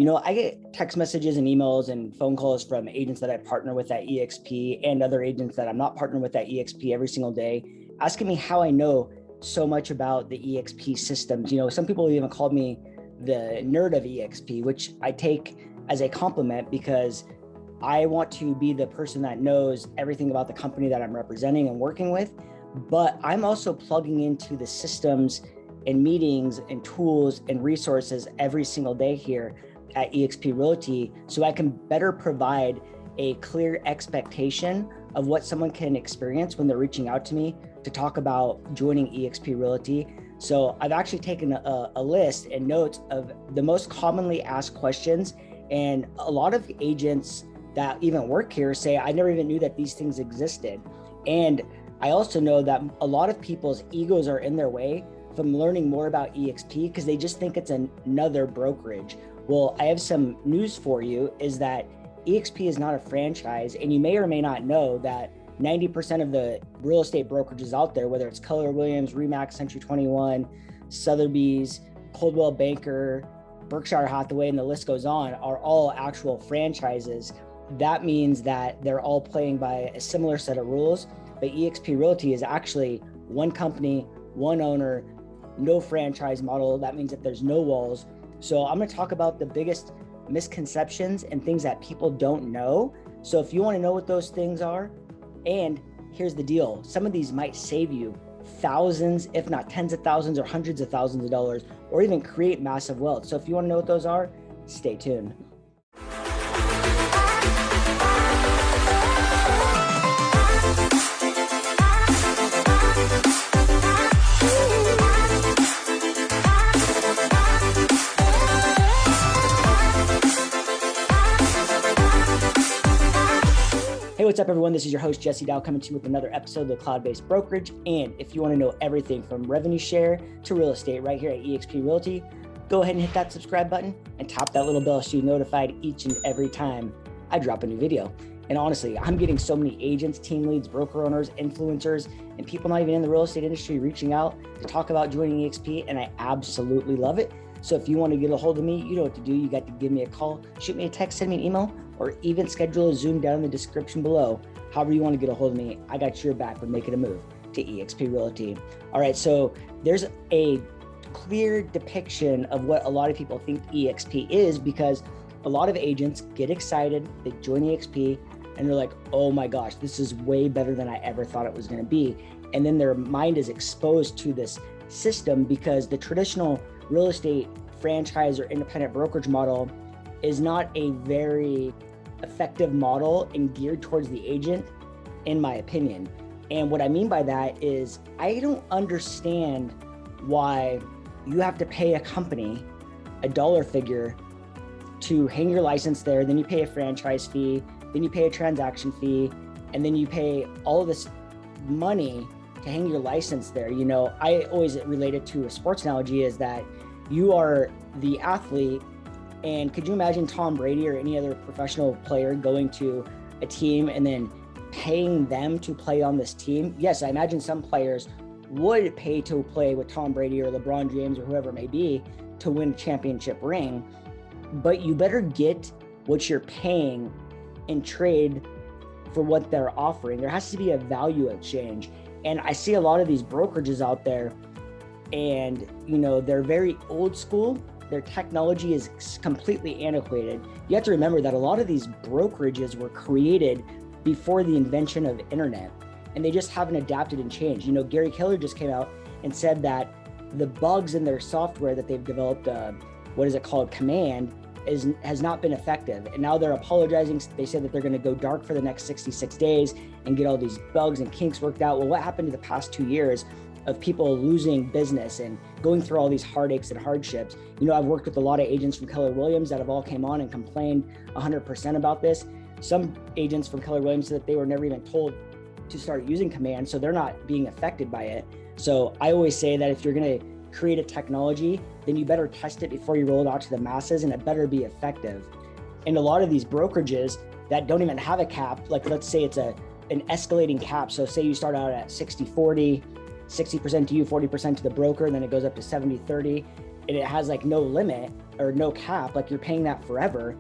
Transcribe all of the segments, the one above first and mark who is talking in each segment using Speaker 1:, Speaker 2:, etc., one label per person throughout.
Speaker 1: I get text messages and emails and phone calls from agents that I partner with at eXp and other agents that I'm not partnering with at eXp every single day, asking me how I know so much about the eXp systems. Some people even called me the nerd of eXp, which I take as a compliment because I want to be the person that knows everything about the company that I'm representing and working with, but I'm also plugging into the systems and meetings and tools and resources every single day here at eXp Realty, so I can better provide a clear expectation of what someone can experience when they're reaching out to me to talk about joining eXp Realty. So I've actually taken a list and notes of the most commonly asked questions, and a lot of agents that even work here say, I never even knew that these things existed. And I also know that a lot of people's egos are in their way from learning more about eXp because they just think it's another brokerage. Well, I have some news for you, is that eXp is not a franchise, and you may or may not know that 90% of the real estate brokerages out there, whether it's Keller Williams, Remax, Century 21, Sotheby's, Coldwell Banker, Berkshire Hathaway, and the list goes on, are all actual franchises. That means that they're all playing by a similar set of rules, but eXp Realty is actually one company, one owner, no franchise model. That means that there's no walls. So I'm going to talk about the biggest misconceptions and things that people don't know. So if you want to know what those things are, and here's the deal, some of these might save you thousands, if not tens of thousands or hundreds of thousands of dollars, or even create massive wealth. So if you want to know what those are, stay tuned. Hey, what's up, everyone? This is your host, Jesse Dow, coming to you with another episode of the Cloud-Based Brokerage. And if you want to know everything from revenue share to real estate right here at eXp Realty, go ahead and hit that subscribe button and tap that little bell so you're notified each and every time I drop a new video. And honestly, I'm getting so many agents, team leads, broker owners, influencers, and people not even in the real estate industry reaching out to talk about joining eXp, and I absolutely love it. So if you want to get a hold of me, you know what to do. You got to give me a call, shoot me a text, send me an email, or even schedule a Zoom down in the description below. However you want to get a hold of me, I got your back when making a move to eXp Realty. All right, so there's a clear depiction of what a lot of people think eXp is, because a lot of agents get excited, they join eXp, and they're like, oh my gosh, this is way better than I ever thought it was going to be. And then their mind is exposed to this system because the traditional real estate franchise or independent brokerage model is not a very effective model and geared towards the agent, in my opinion. And what I mean by that is I don't understand why you have to pay a company a dollar figure to hang your license there, then you pay a franchise fee, then you pay a transaction fee, and then you pay all this money to hang your license there. I always relate it to a sports analogy, is that you are the athlete, and could you imagine Tom Brady or any other professional player going to a team and then paying them to play on this team? Yes, I imagine some players would pay to play with Tom Brady or LeBron James or whoever it may be to win a championship ring, but you better get what you're paying in trade for what they're offering. There has to be a value exchange. And I see a lot of these brokerages out there, and they're very old school. Their technology is completely antiquated. You have to remember that a lot of these brokerages were created before the invention of internet, and they just haven't adapted and changed. Gary Keller just came out and said that the bugs in their software that they've developed, Command, has not been effective. And now they're apologizing. They said that they're going to go dark for the next 66 days and get all these bugs and kinks worked out. Well, what happened to the past 2 years of people losing business and going through all these heartaches and hardships? I've worked with a lot of agents from Keller Williams that have all came on and complained 100% about this. Some agents from Keller Williams said that they were never even told to start using Command, so they're not being affected by it. So I always say that if you're going to create a technology, then you better test it before you roll it out to the masses, and it better be effective. And a lot of these brokerages that don't even have a cap, like let's say it's an escalating cap. So say you start out at 60-40, 60% to you, 40% to the broker, and then it goes up to 70-30. and it has like no limit or no cap, like you're paying that forever.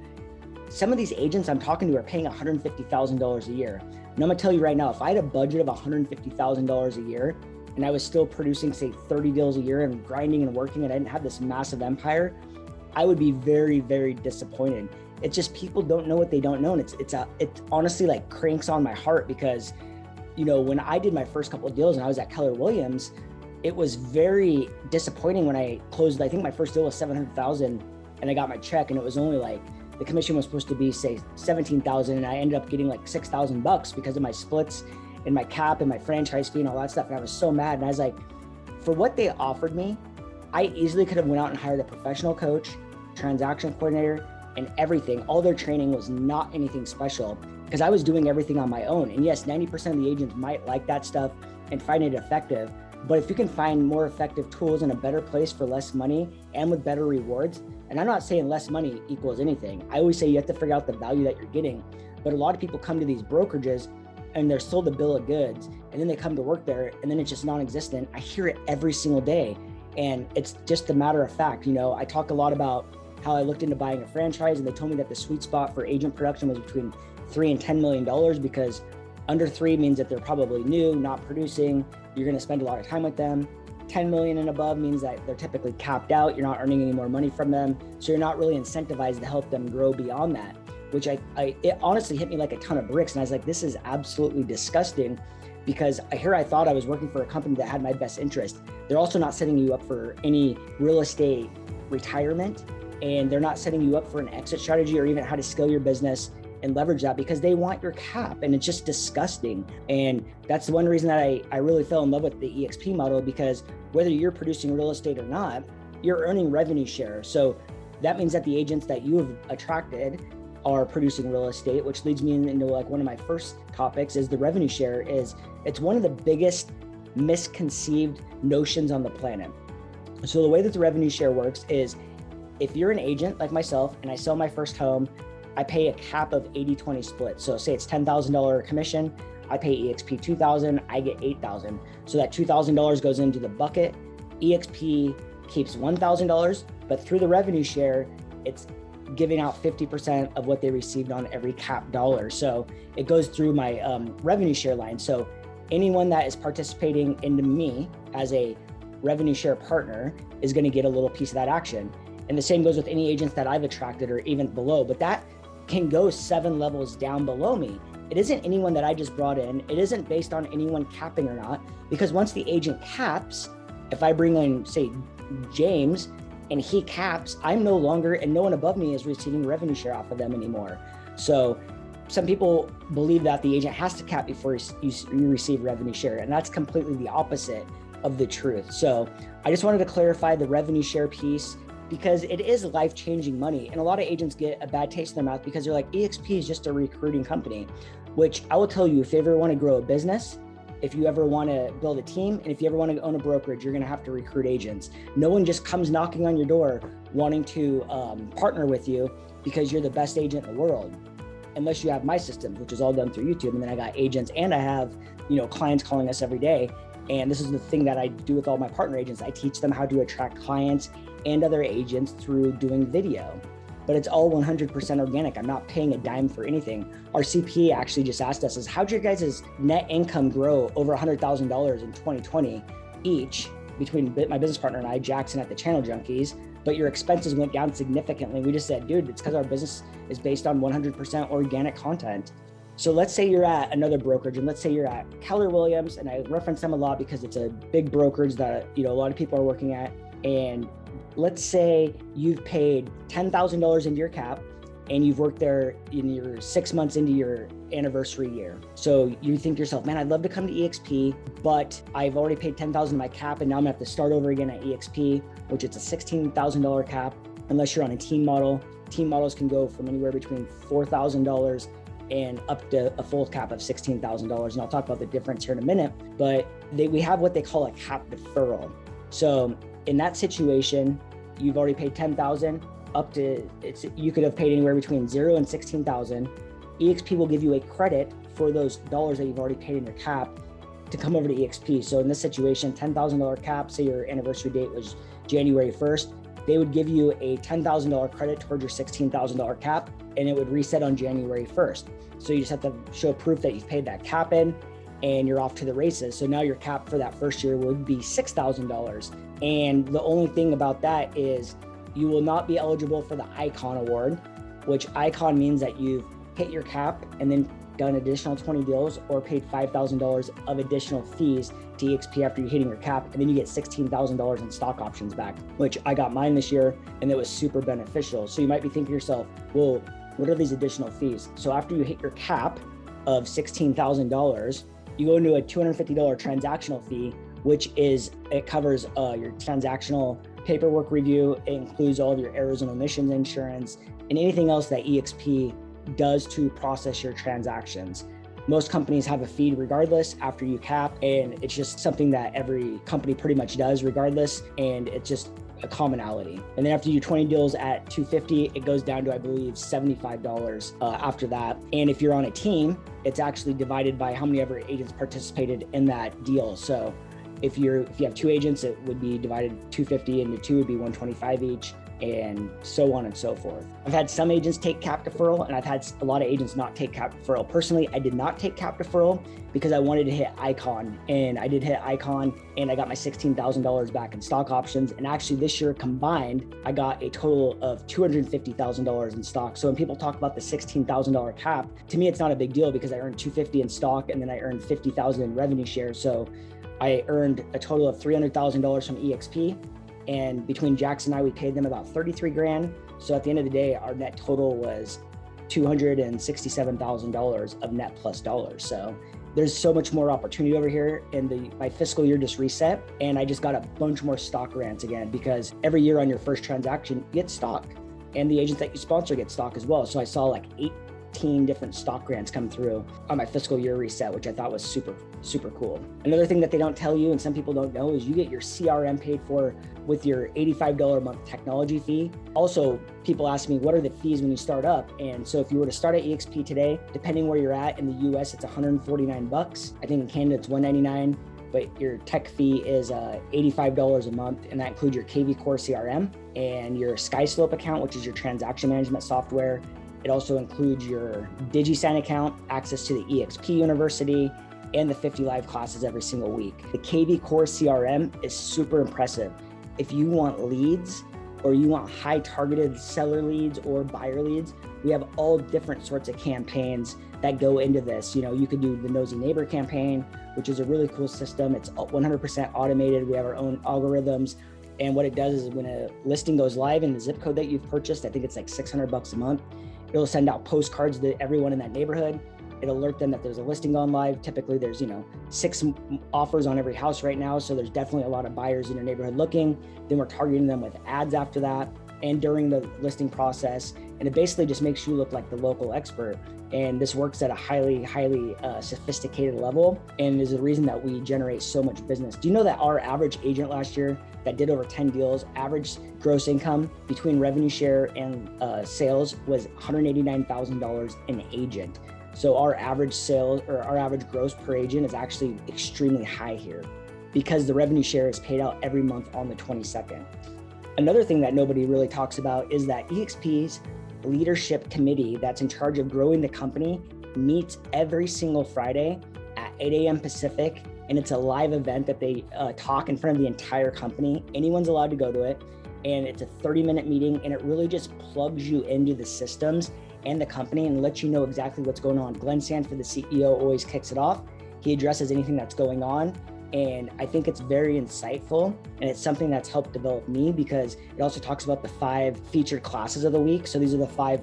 Speaker 1: Some of these agents I'm talking to are paying $150,000 a year. And I'm gonna tell you right now, if I had a budget of $150,000 a year and I was still producing, say, 30 deals a year and grinding and working, and I didn't have this massive empire, I would be very, very disappointed. It's just people don't know what they don't know. And it honestly like cranks on my heart because, you know, when I did my first couple of deals and I was at Keller Williams, it was very disappointing when I closed. I think my first deal was $700,000 and I got my check, and it was only like, the commission was supposed to be, say, $17,000, and I ended up getting like $6,000 because of my splits and my cap and my franchise fee and all that stuff. And I was so mad. And I was like, for what they offered me, I easily could have went out and hired a professional coach, transaction coordinator, and everything. All their training was not anything special because I was doing everything on my own. And yes, 90% of the agents might like that stuff and find it effective. But if you can find more effective tools in a better place for less money and with better rewards, and I'm not saying less money equals anything. I always say you have to figure out the value that you're getting. But a lot of people come to these brokerages and they're sold a bill of goods, and then they come to work there and then it's just non-existent. I hear it every single day. And it's just a matter of fact. You know, I talk a lot about how I looked into buying a franchise, and they told me that the sweet spot for agent production was between $3 and $10 million, because under 3 means that they're probably new, not producing. You're going to spend a lot of time with them. 10 million and above means that they're typically capped out. You're not earning any more money from them. So you're not really incentivized to help them grow beyond that, which it honestly hit me like a ton of bricks. And I was like, this is absolutely disgusting, because I thought I was working for a company that had my best interest. They're also not setting you up for any real estate retirement, and they're not setting you up for an exit strategy or even how to scale your business and leverage that, because they want your cap, and it's just disgusting. And that's the one reason that I really fell in love with the eXp model, because whether you're producing real estate or not, you're earning revenue share. So that means that the agents that you have attracted are producing real estate, which leads me into like one of my first topics is the revenue share. It's one of the biggest misconceived notions on the planet. So the way that the revenue share works is, if you're an agent like myself and I sell my first home, I pay a cap of 80-20 split. So say it's $10,000 commission, I pay eXp $2,000, I get $8,000. So that $2,000 goes into the bucket. eXp keeps $1,000, but through the revenue share, it's giving out 50% of what they received on every cap dollar. So it goes through my revenue share line. So anyone that is participating into me as a revenue share partner is going to get a little piece of that action. And the same goes with any agents that I've attracted or even below, but that can go 7 levels down below me. It isn't anyone that I just brought in. It isn't based on anyone capping or not, because once the agent caps, if I bring in, say, James, and he caps, I'm no longer, and no one above me is receiving revenue share off of them anymore. So some people believe that the agent has to cap before you receive revenue share, and that's completely the opposite of the truth. So I just wanted to clarify the revenue share piece, because it is life-changing money. And a lot of agents get a bad taste in their mouth because they're like, eXp is just a recruiting company, which I will tell you, if you ever want to grow a business, if you ever want to build a team, and if you ever want to own a brokerage, you're going to have to recruit agents. No one just comes knocking on your door wanting to partner with you because you're the best agent in the world, unless you have my systems, which is all done through YouTube. And then I got agents, and I have, clients calling us every day. And this is the thing that I do with all my partner agents. I teach them how to attract clients and other agents through doing video, but it's all 100% organic. I'm not paying a dime for anything. Our CPA actually just asked us, how'd your guys' net income grow over $100,000 in 2020 each, between my business partner and I, Jackson at the Channel Junkies, but your expenses went down significantly? We just said, dude, it's because our business is based on 100% organic content. So let's say you're at another brokerage, and let's say you're at Keller Williams, and I reference them a lot because it's a big brokerage that, a lot of people are working at. And let's say you've paid $10,000 into your cap, and you've worked there in your 6 months into your anniversary year. So you think to yourself, man, I'd love to come to eXp, but I've already paid $10,000 in my cap, and now I'm gonna have to start over again at eXp, which it's a $16,000 cap, unless you're on a team model. Team models can go from anywhere between $4,000 and up to a full cap of $16,000. And I'll talk about the difference here in a minute, but we have what they call a cap deferral. So in that situation, you've already paid $10,000 up to, you could have paid anywhere between 0 and 16,000. eXp will give you a credit for those dollars that you've already paid in your cap to come over to eXp. So in this situation, $10,000 cap, say your anniversary date was January 1st, they would give you a $10,000 credit towards your $16,000 cap, and it would reset on January 1st. So you just have to show proof that you've paid that cap in and you're off to the races. So now your cap for that first year would be $6,000. And the only thing about that is you will not be eligible for the Icon Award, which Icon means that you've hit your cap and then done additional 20 deals or paid $5,000 of additional fees to eXp after you're hitting your cap, and then you get $16,000 in stock options back, which I got mine this year, and it was super beneficial. So you might be thinking to yourself, well, what are these additional fees? So after you hit your cap of $16,000, you go into a $250 transactional fee, which it covers your transactional paperwork review. It includes all of your errors and omissions insurance and anything else that eXp does to process your transactions. Most companies have a fee regardless after you cap, and it's just something that every company pretty much does regardless, and it's just a commonality. And then after you do 20 deals at $250, it goes down to, I believe, $75 after that. And if you're on a team, it's actually divided by how many ever agents participated in that deal. So if you have 2 agents, it would be divided 250 into 2 would be 125 each, and so on and so forth. I've had some agents take cap deferral, and I've had a lot of agents not take cap deferral. Personally, I did not take cap deferral because I wanted to hit Icon, and I did hit Icon, and I got my $16,000 back in stock options. And actually this year combined, I got a total of $250,000 in stock. So when people talk about the $16,000 cap, to me, it's not a big deal because I earned $250 in stock, and then I earned $50,000 in revenue share. So I earned a total of $300,000 from eXp. And between Jackson and I, we paid them about 33 grand. So at the end of the day, our net total was $267,000 of net plus dollars. So there's so much more opportunity over here, and my fiscal year just reset, and I just got a bunch more stock grants again, because every year on your first transaction, you get stock, and the agents that you sponsor get stock as well. So I saw like 18 different stock grants come through on my fiscal year reset, which I thought was super, super cool. Another thing that they don't tell you, and some people don't know, is you get your CRM paid for with your $85 a month technology fee. Also, people ask me, what are the fees when you start up? And so if you were to start at eXp today, depending where you're at in the US, it's $149. I think in Canada it's $199, but your tech fee is $85 a month, and that includes your KV Core CRM and your SkySlope account, which is your transaction management software. It also includes your DigiSign account, access to the eXp University, and the 50 live classes every single week. The KV Core CRM is super impressive. If you want leads, or you want high targeted seller leads or buyer leads, we have all different sorts of campaigns that go into this. You know, you could do the Nosy Neighbor campaign, which is a really cool system. It's 100% automated. We have our own algorithms. And what it does is when a listing goes live in the zip code that you've purchased, I think it's like $600 a month, it'll send out postcards to everyone in that neighborhood. It'll alert them that there's a listing gone live. Typically there's, 6 offers on every house right now. So there's definitely a lot of buyers in your neighborhood looking. Then we're targeting them with ads after that and during the listing process. And it basically just makes you look like the local expert. And this works at a highly, highly sophisticated level, and is the reason that we generate so much business. Do you know that our average agent last year that did over 10 deals, average gross income between revenue share and sales was $189,000 an agent? So our average sales, or our average gross per agent, is actually extremely high here because the revenue share is paid out every month on the 22nd. Another thing that nobody really talks about is that eXp's leadership committee that's in charge of growing the company meets every single Friday at 8 a.m. Pacific, and it's a live event that they talk in front of the entire company. Anyone's allowed to go to it, and it's a 30-minute meeting, and it really just plugs you into the systems and the company and lets you know exactly what's going on. Glenn Sanford, the CEO, always kicks it off. He addresses anything that's going on, and I think it's very insightful, and it's something that's helped develop me because it also talks about the 5 featured classes of the week. So these are the 5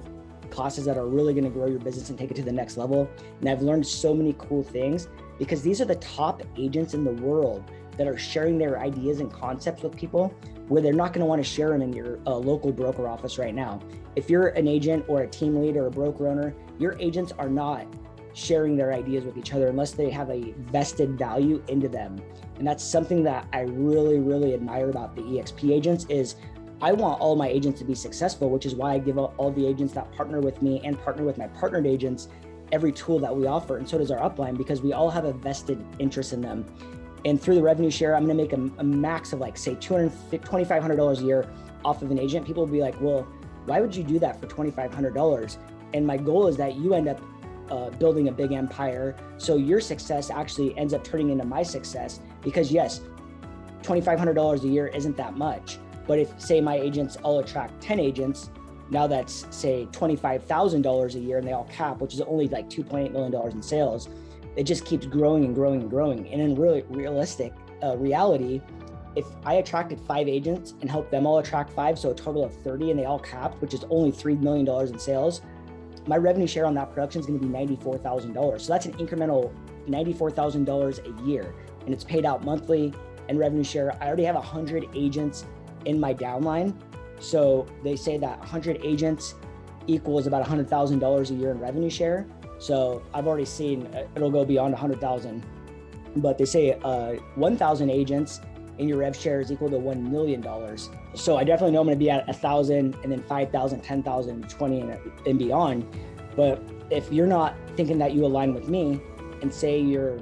Speaker 1: classes that are really going to grow your business and take it to the next level. And I've learned so many cool things because these are the top agents in the world that are sharing their ideas and concepts with people where they're not going to want to share them in your local broker office right now. If you're an agent or a team lead or a broker owner, your agents are not sharing their ideas with each other unless they have a vested value into them. And that's something that I really, really admire about the eXp agents is I want all my agents to be successful, which is why I give all the agents that partner with me and partner with my partnered agents every tool that we offer. And so does our upline, because we all have a vested interest in them. And through the revenue share, I'm going to make a max of like, say, $2,500 a year off of an agent, people will be like, well, why would you do that for $2,500? And my goal is that you end up building a big empire. So your success actually ends up turning into my success, because yes, $2,500 a year isn't that much. But if say my agents all attract 10 agents, now that's say $25,000 a year and they all cap, which is only like $2.8 million in sales. It just keeps growing and growing and growing. And in really realistic reality, if I attracted 5 agents and helped them all attract 5, so a total of 30, and they all capped, which is only $3 million in sales, my revenue share on that production is going to be $94,000. So that's an incremental $94,000 a year, and it's paid out monthly. And revenue share, I already have 100 agents in my downline. So they say that 100 agents equals about $100,000 a year in revenue share. So I've already seen it'll go beyond 100,000, but they say 1,000 agents and your rev share is equal to $1 million. So I definitely know I'm going to be at 1,000, and then 5,000, 10,000, 20 and beyond. But if you're not thinking that you align with me, and say you're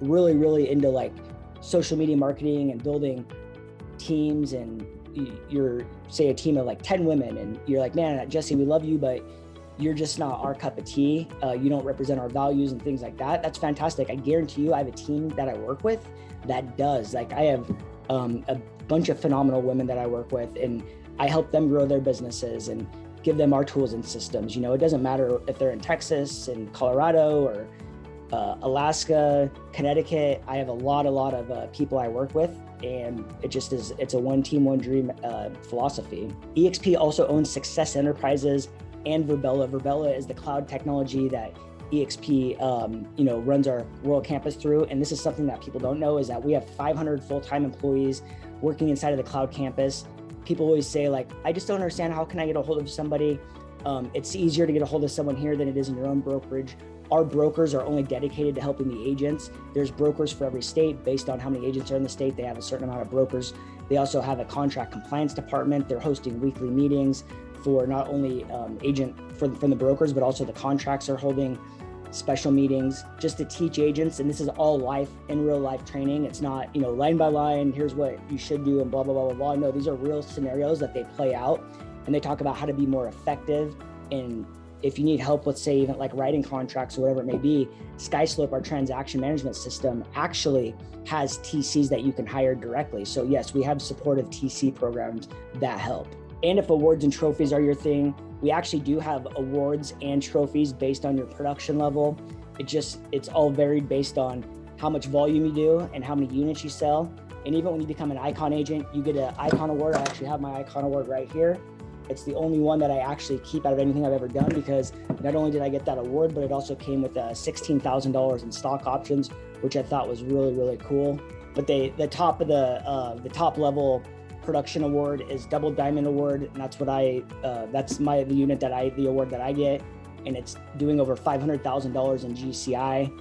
Speaker 1: really, really into like social media marketing and building teams, and you're say a team of like 10 women, and you're like, man, Jesse, we love you, but you're just not our cup of tea. You don't represent our values and things like that. That's fantastic. I guarantee you I have a team that I work with that does. Like I have a bunch of phenomenal women that I work with, and I help them grow their businesses and give them our tools and systems. You know, it doesn't matter if they're in Texas and Colorado or Alaska, Connecticut. I have a lot of people I work with, and it just is, it's a one team, one dream philosophy. eXp also owns Success Enterprises and Verbella. Verbella is the cloud technology that eXp runs our world campus through. And this is something that people don't know, is that we have 500 full-time employees working inside of the cloud campus. People always say like, I just don't understand, how can I get a hold of somebody? It's easier to get a hold of someone here than it is in your own brokerage. Our brokers are only dedicated to helping the agents. There's brokers for every state based on how many agents are in the state. They have a certain amount of brokers. They also have a contract compliance department. They're hosting weekly meetings for not only from the brokers, but also the contracts are holding special meetings just to teach agents. And this is all life, in real life training. It's not, line by line, here's what you should do and blah, blah, blah, blah, blah. No, these are real scenarios that they play out, and they talk about how to be more effective. And if you need help with, say, even like writing contracts or whatever it may be, SkySlope, our transaction management system, actually has TCs that you can hire directly. So yes, we have supportive TC programs that help. And if awards and trophies are your thing, we actually do have awards and trophies based on your production level. It's all varied based on how much volume you do and how many units you sell. And even when you become an icon agent, you get an icon award. I actually have my icon award right here. It's the only one that I actually keep out of anything I've ever done, because not only did I get that award, but it also came with $16,000 in stock options, which I thought was really, really cool. But the top of the top level production award is Double Diamond Award, and that's what the award that I get, and it's doing over $500,000 in GCI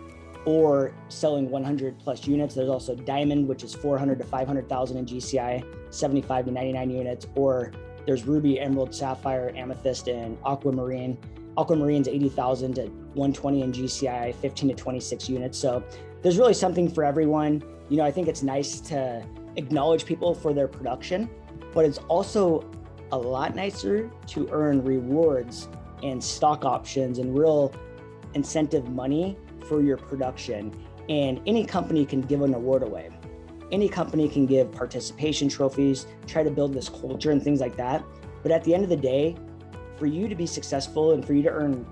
Speaker 1: or selling 100 plus units. There's also Diamond, which is 400 to 500,000 in GCI, 75 to 99 units, or there's Ruby, Emerald, Sapphire, Amethyst, and Aquamarine. Aquamarine's 80,000 to 120 in GCI, 15 to 26 units. So there's really something for everyone. I think it's nice to acknowledge people for their production, but it's also a lot nicer to earn rewards and stock options and real incentive money for your production. And any company can give an award away. Any company can give participation trophies, try to build this culture and things like that. But at the end of the day, for you to be successful and for you to earn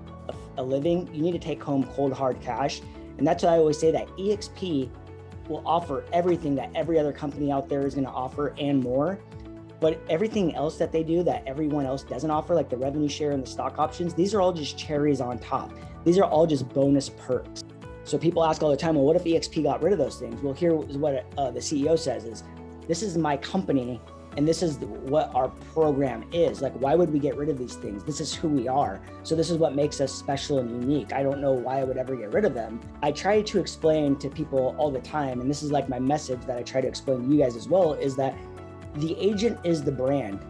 Speaker 1: a living, you need to take home cold, hard cash. And that's why I always say that eXp will offer everything that every other company out there is going to offer and more. But everything else that they do that everyone else doesn't offer, like the revenue share and the stock options, these are all just cherries on top. These are all just bonus perks. So people ask all the time, well, what if eXp got rid of those things? Well, here is what the CEO says is, this is my company and this is what our program is. Like, why would we get rid of these things? This is who we are. So this is what makes us special and unique. I don't know why I would ever get rid of them. I try to explain to people all the time, and this is like my message that I try to explain to you guys as well, is that the agent is the brand.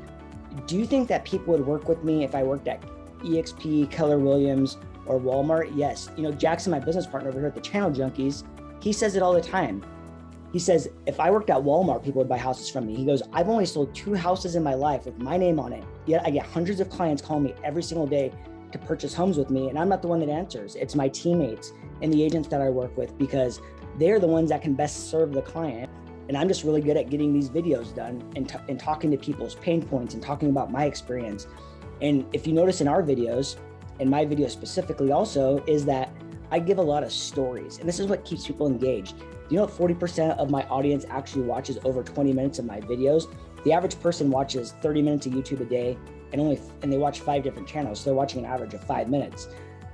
Speaker 1: Do you think that people would work with me if I worked at eXp, Keller Williams, or Walmart? Yes. Jackson, my business partner over here at the Channel Junkies, he says it all the time. He says, if I worked at Walmart, people would buy houses from me. He goes, I've only sold 2 houses in my life with my name on it. Yet I get hundreds of clients calling me every single day to purchase homes with me. And I'm not the one that answers. It's my teammates and the agents that I work with, because they're the ones that can best serve the client. And I'm just really good at getting these videos done and talking to people's pain points and talking about my experience. And if you notice in our videos, and my video specifically also, is that I give a lot of stories. And this is what keeps people engaged. You know, 40% of my audience actually watches over 20 minutes of my videos. The average person watches 30 minutes of YouTube a day, and they watch 5 different channels. So they're watching an average of 5 minutes.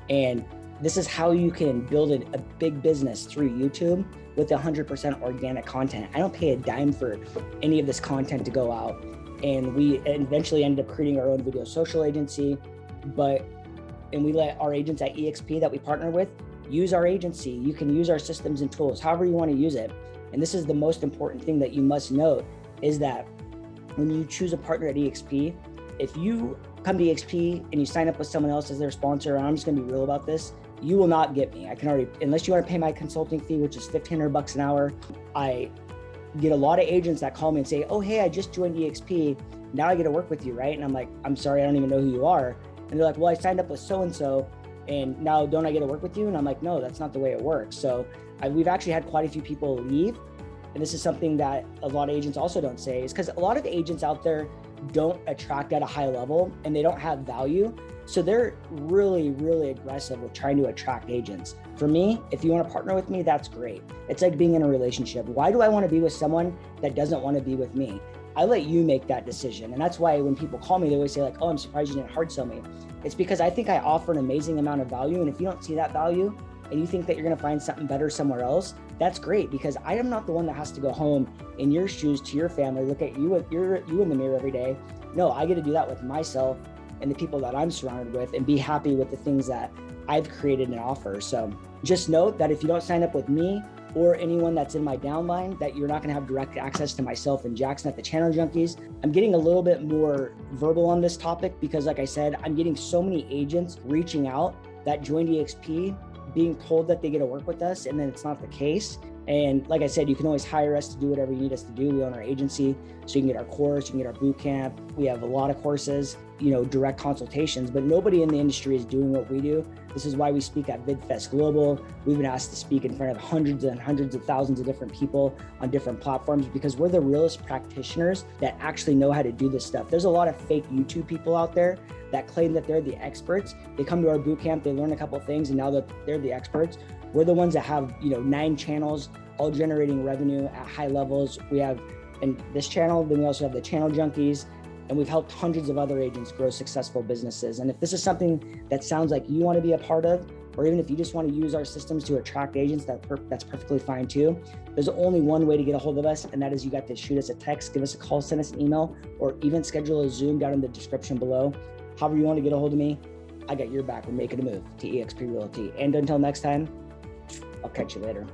Speaker 1: And this is how you can build a big business through YouTube with 100% organic content. I don't pay a dime for any of this content to go out. And we eventually ended up creating our own video social agency, and we let our agents at eXp that we partner with use our agency. You can use our systems and tools, however you want to use it. And this is the most important thing that you must note, is that when you choose a partner at eXp, if you come to eXp and you sign up with someone else as their sponsor, and I'm just going to be real about this, you will not get me. I can already, unless you want to pay my consulting fee, which is $1,500 an hour. I get a lot of agents that call me and say, oh, hey, I just joined eXp. Now I get to work with you, right? And I'm like, I'm sorry, I don't even know who you are. And they're like, well, I signed up with so-and-so, and now don't I get to work with you? And I'm like, no, that's not the way it works. So we've actually had quite a few people leave. And this is something that a lot of agents also don't say, is because a lot of agents out there don't attract at a high level and they don't have value. So they're really, really aggressive with trying to attract agents. For me, if you want to partner with me, that's great. It's like being in a relationship. Why do I want to be with someone that doesn't want to be with me? I let you make that decision. And that's why when people call me, they always say like, oh, I'm surprised you didn't hard sell me. It's because I think I offer an amazing amount of value. And if you don't see that value and you think that you're going to find something better somewhere else, that's great, because I am not the one that has to go home in your shoes to your family, look at you in the mirror every day. No, I get to do that with myself and the people that I'm surrounded with, and be happy with the things that I've created and offer. So just note that if you don't sign up with me or anyone that's in my downline, that you're not going to have direct access to myself and Jackson at the Channel Junkies. I'm getting a little bit more verbal on this topic because, like I said, I'm getting so many agents reaching out that joined eXp, being told that they get to work with us, and then it's not the case. And like I said, you can always hire us to do whatever you need us to do. We own our agency, so you can get our course, you can get our boot camp. We have a lot of courses, direct consultations, but nobody in the industry is doing what we do. This is why we speak at VidFest Global. We've been asked to speak in front of hundreds and hundreds of thousands of different people on different platforms, because we're the realest practitioners that actually know how to do this stuff. There's a lot of fake YouTube people out there that claim that they're the experts. They come to our boot camp, they learn a couple of things, and now that they're the experts. We're the ones that have 9 channels, all generating revenue at high levels. We have in this channel, then we also have the Channel Junkies, and we've helped hundreds of other agents grow successful businesses. And if this is something that sounds like you want to be a part of, or even if you just want to use our systems to attract agents, that's perfectly fine too. There's only one way to get a hold of us, and that is you got to shoot us a text, give us a call, send us an email, or even schedule a Zoom down in the description below. However you want to get a hold of me, I got your back. We're making a move to eXp Realty. And until next time, I'll catch you later.